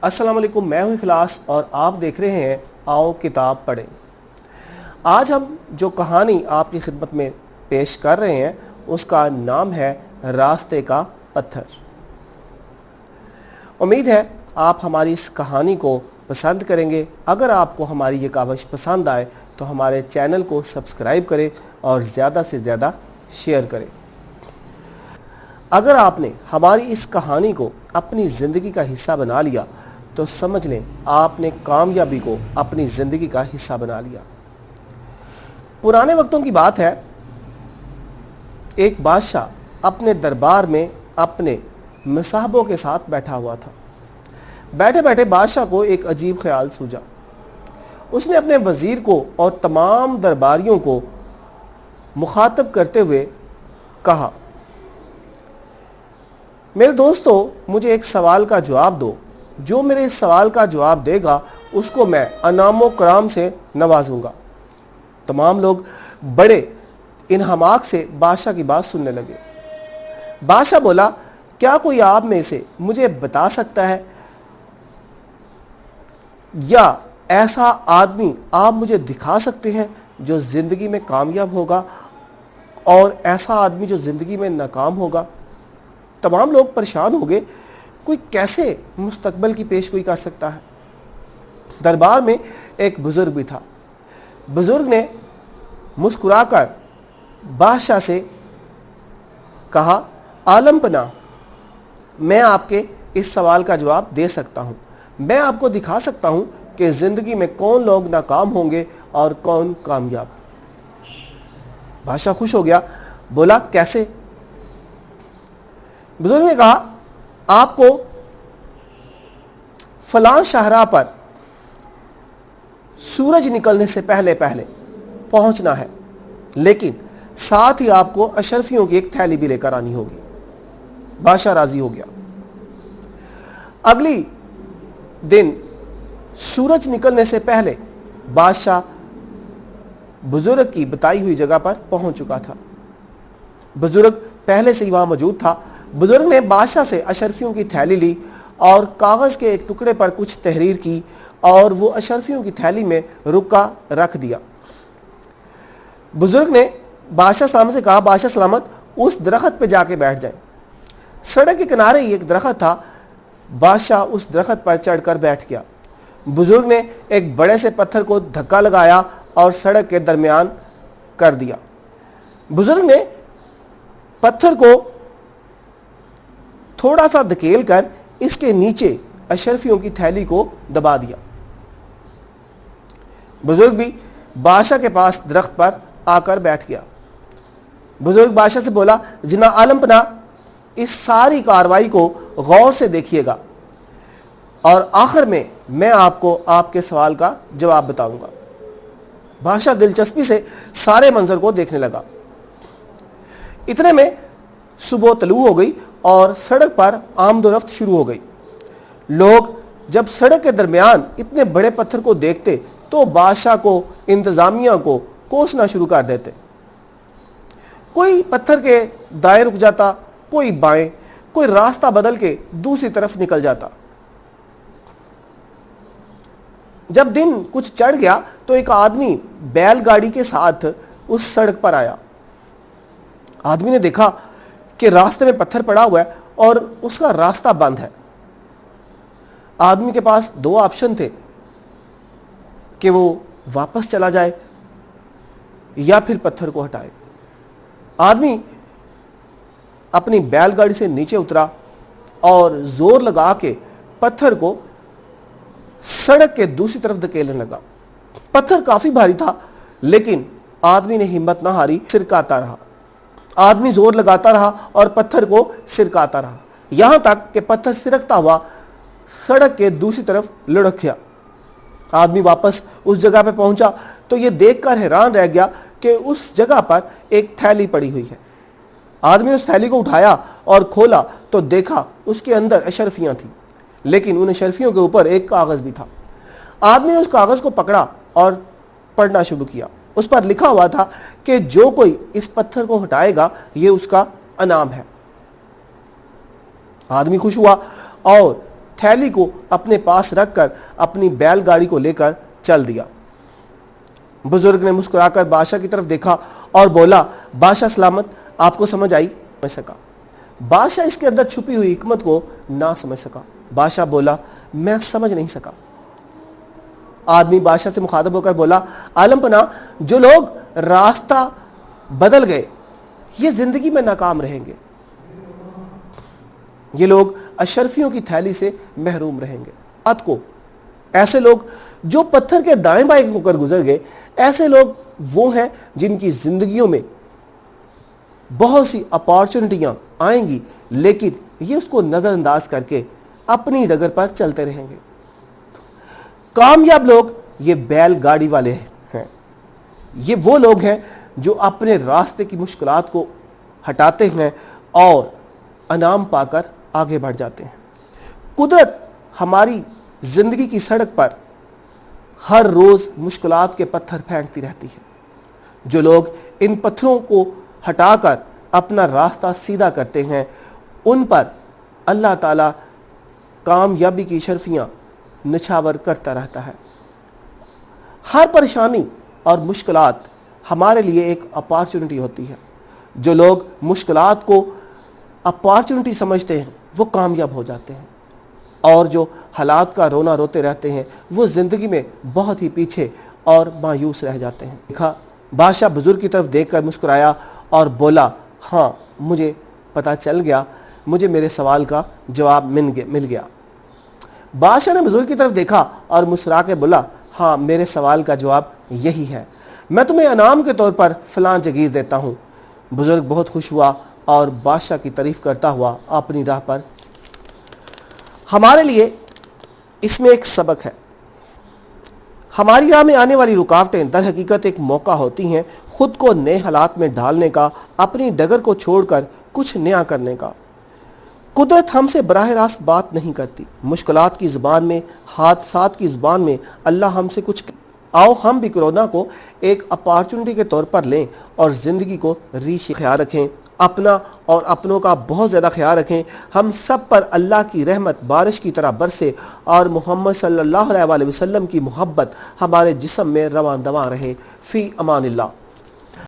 السلام علیکم، میں ہوں اخلاص اور آپ دیکھ رہے ہیں آؤ کتاب پڑھیں۔ آج ہم جو کہانی آپ کی خدمت میں پیش کر رہے ہیں اس کا نام ہے راستے کا پتھر۔ امید ہے آپ ہماری اس کہانی کو پسند کریں گے۔ اگر آپ کو ہماری یہ کاوش پسند آئے تو ہمارے چینل کو سبسکرائب کریں اور زیادہ سے زیادہ شیئر کریں۔ اگر آپ نے ہماری اس کہانی کو اپنی زندگی کا حصہ بنا لیا تو سمجھ لیں آپ نے کامیابی کو اپنی زندگی کا حصہ بنا لیا۔ پرانے وقتوں کی بات ہے، ایک بادشاہ اپنے دربار میں اپنے مصاحبوں کے ساتھ بیٹھا ہوا تھا۔ بیٹھے بیٹھے بادشاہ کو ایک عجیب خیال سوجا۔ اس نے اپنے وزیر کو اور تمام درباریوں کو مخاطب کرتے ہوئے کہا، میرے دوستو، مجھے ایک سوال کا جواب دو۔ جو میرے اس سوال کا جواب دے گا اس کو میں انعام و کرام سے نوازوں گا۔ تمام لوگ بڑے انہماک سے بادشاہ کی بات سننے لگے۔ بادشاہ بولا، کیا کوئی آپ میں سے مجھے بتا سکتا ہے یا ایسا آدمی آپ مجھے دکھا سکتے ہیں جو زندگی میں کامیاب ہوگا اور ایسا آدمی جو زندگی میں ناکام ہوگا؟ تمام لوگ پریشان ہو گئے، کوئی کیسے مستقبل کی پیش گوئی کر سکتا ہے؟ دربار میں ایک بزرگ بھی تھا۔ بزرگ نے مسکرا کر بادشاہ سے کہا، عالم پناہ، میں آپ کے اس سوال کا جواب دے سکتا ہوں۔ میں آپ کو دکھا سکتا ہوں کہ زندگی میں کون لوگ ناکام ہوں گے اور کون کامیاب۔ بادشاہ خوش ہو گیا، بولا، کیسے؟ بزرگ نے کہا، آپ کو فلاں شاہراہ پر سورج نکلنے سے پہلے پہنچنا ہے، لیکن ساتھ ہی آپ کو اشرفیوں کی ایک تھیلی بھی لے کر آنی ہوگی۔ بادشاہ راضی ہو گیا۔ اگلی دن سورج نکلنے سے پہلے بادشاہ بزرگ کی بتائی ہوئی جگہ پر پہنچ چکا تھا۔ بزرگ پہلے سے ہی وہاں موجود تھا۔ بزرگ نے بادشاہ سے اشرفیوں کی تھیلی لی اور کاغذ کے ایک ٹکڑے پر کچھ تحریر کی اور وہ اشرفیوں کی تھیلی میں رکھ دیا۔ بزرگ نے بادشاہ سلامت سے کہا، بادشاہ سلامت، اس درخت پہ جا کے بیٹھ جائیں۔ سڑک کے کنارے ہی ایک درخت تھا۔ بادشاہ اس درخت پر چڑھ کر بیٹھ گیا۔ بزرگ نے ایک بڑے سے پتھر کو دھکا لگایا اور سڑک کے درمیان کر دیا۔ بزرگ نے پتھر کو تھوڑا سا دھکیل کر اس کے نیچے اشرفیوں کی تھیلی کو دبا دیا۔ بزرگ بھی بادشاہ کے پاس درخت پر آ کر بیٹھ گیا۔ بزرگ بادشاہ سے بولا، جناب عالم پناہ، اس ساری کاروائی کو غور سے دیکھیے گا اور آخر میں آپ کو آپ کے سوال کا جواب بتاؤں گا۔ بادشاہ دلچسپی سے سارے منظر کو دیکھنے لگا۔ اتنے میں صبح طلوع ہو گئی اور سڑک پر آمد و رفت شروع ہو گئی۔ لوگ جب سڑک کے درمیان اتنے بڑے پتھر کو دیکھتے تو بادشاہ کو، انتظامیہ کو کوسنا شروع کر دیتے۔ کوئی پتھر کے دائیں رک جاتا، کوئی بائیں، کوئی راستہ بدل کے دوسری طرف نکل جاتا۔ جب دن کچھ چڑھ گیا تو ایک آدمی بیل گاڑی کے ساتھ اس سڑک پر آیا۔ آدمی نے دیکھا کہ راستے میں پتھر پڑا ہوا ہے اور اس کا راستہ بند ہے۔ آدمی کے پاس دو آپشن تھے کہ وہ واپس چلا جائے یا پھر پتھر کو ہٹائے۔ آدمی اپنی بیل گاڑی سے نیچے اترا اور زور لگا کے پتھر کو سڑک کے دوسری طرف دھکیلنے لگا۔ پتھر کافی بھاری تھا لیکن آدمی نے ہمت نہ ہاری، سرکاتا رہا۔ آدمی زور لگاتا رہا اور پتھر کو سرکاتا رہا، یہاں تک کہ پتھر سرکتا ہوا سڑک کے دوسری طرف لڑک گیا۔ آدمی واپس اس جگہ پہ پہنچا تو یہ دیکھ کر حیران رہ گیا کہ اس جگہ پر ایک تھیلی پڑی ہوئی ہے۔ آدمی نے اس تھیلی کو اٹھایا اور کھولا تو دیکھا اس کے اندر اشرفیاں تھیں، لیکن ان اشرفیوں کے اوپر ایک کاغذ بھی تھا۔ آدمی نے اس کاغذ کو پکڑا اور پڑھنا شروع کیا۔ اس پر لکھا ہوا تھا کہ جو کوئی اس پتھر کو ہٹائے گا یہ اس کا انعام ہے۔ آدمی خوش ہوا اور تھیلی کو اپنے پاس رکھ کر اپنی بیل گاڑی کو لے کر چل دیا۔ بزرگ نے مسکرا کر بادشاہ کی طرف دیکھا اور بولا، بادشاہ سلامت، آپ کو سمجھ آئی؟ سمجھ سکا۔ بادشاہ اس کے اندر چھپی ہوئی حکمت کو نہ سمجھ سکا۔ بادشاہ بولا، میں سمجھ نہیں سکا۔ آدمی بادشاہ سے مخاطب ہو کر بولا، عالم پناہ، جو لوگ راستہ بدل گئے یہ زندگی میں ناکام رہیں گے، یہ لوگ اشرفیوں کی تھیلی سے محروم رہیں گے۔ بات کو ایسے لوگ جو پتھر کے دائیں بائیں ہو کر گزر گئے، ایسے لوگ وہ ہیں جن کی زندگیوں میں بہت سی اپارچونٹیاں آئیں گی، لیکن یہ اس کو نظر انداز کر کے اپنی ڈگر پر چلتے رہیں گے۔ کامیاب لوگ یہ بیل گاڑی والے ہیں، یہ وہ لوگ ہیں جو اپنے راستے کی مشکلات کو ہٹاتے ہیں اور انعام پا کر آگے بڑھ جاتے ہیں۔ قدرت ہماری زندگی کی سڑک پر ہر روز مشکلات کے پتھر پھینکتی رہتی ہے۔ جو لوگ ان پتھروں کو ہٹا کر اپنا راستہ سیدھا کرتے ہیں، ان پر اللہ تعالیٰ کامیابی کی شرفیاں نچھاور کرتا رہتا ہے۔ ہر پریشانی اور مشکلات ہمارے لیے ایک اپارچونٹی ہوتی ہے۔ جو لوگ مشکلات کو اپارچونٹی سمجھتے ہیں وہ کامیاب ہو جاتے ہیں، اور جو حالات کا رونا روتے رہتے ہیں وہ زندگی میں بہت ہی پیچھے اور مایوس رہ جاتے ہیں۔ دیکھا، بادشاہ بزرگ کی طرف دیکھ کر مسکرایا اور بولا، ہاں مجھے پتہ چل گیا، مجھے میرے سوال کا جواب مل گیا۔ بادشاہ نے بزرگ کی طرف دیکھا اور مسکرا کے بولا، ہاں میرے سوال کا جواب یہی ہے، میں تمہیں انعام کے طور پر فلاں جگیر دیتا ہوں۔ بزرگ بہت خوش ہوا اور بادشاہ کی تعریف کرتا ہوا اپنی راہ پر۔ ہمارے لیے اس میں ایک سبق ہے۔ ہماری راہ میں آنے والی رکاوٹیں در حقیقت ایک موقع ہوتی ہیں خود کو نئے حالات میں ڈھالنے کا، اپنی ڈگر کو چھوڑ کر کچھ نیا کرنے کا۔ قدرت ہم سے براہ راست بات نہیں کرتی، مشکلات کی زبان میں، حادثات کی زبان میں اللہ ہم سے کچھ آؤ ہم بھی کرونا کو ایک اپارچونٹی کے طور پر لیں اور زندگی کو ریش خیال رکھیں، اپنا اور اپنوں کا بہت زیادہ خیال رکھیں۔ ہم سب پر اللہ کی رحمت بارش کی طرح برسے اور محمد صلی اللہ علیہ وسلم کی محبت ہمارے جسم میں رواں دواں رہے۔ فی امان اللہ۔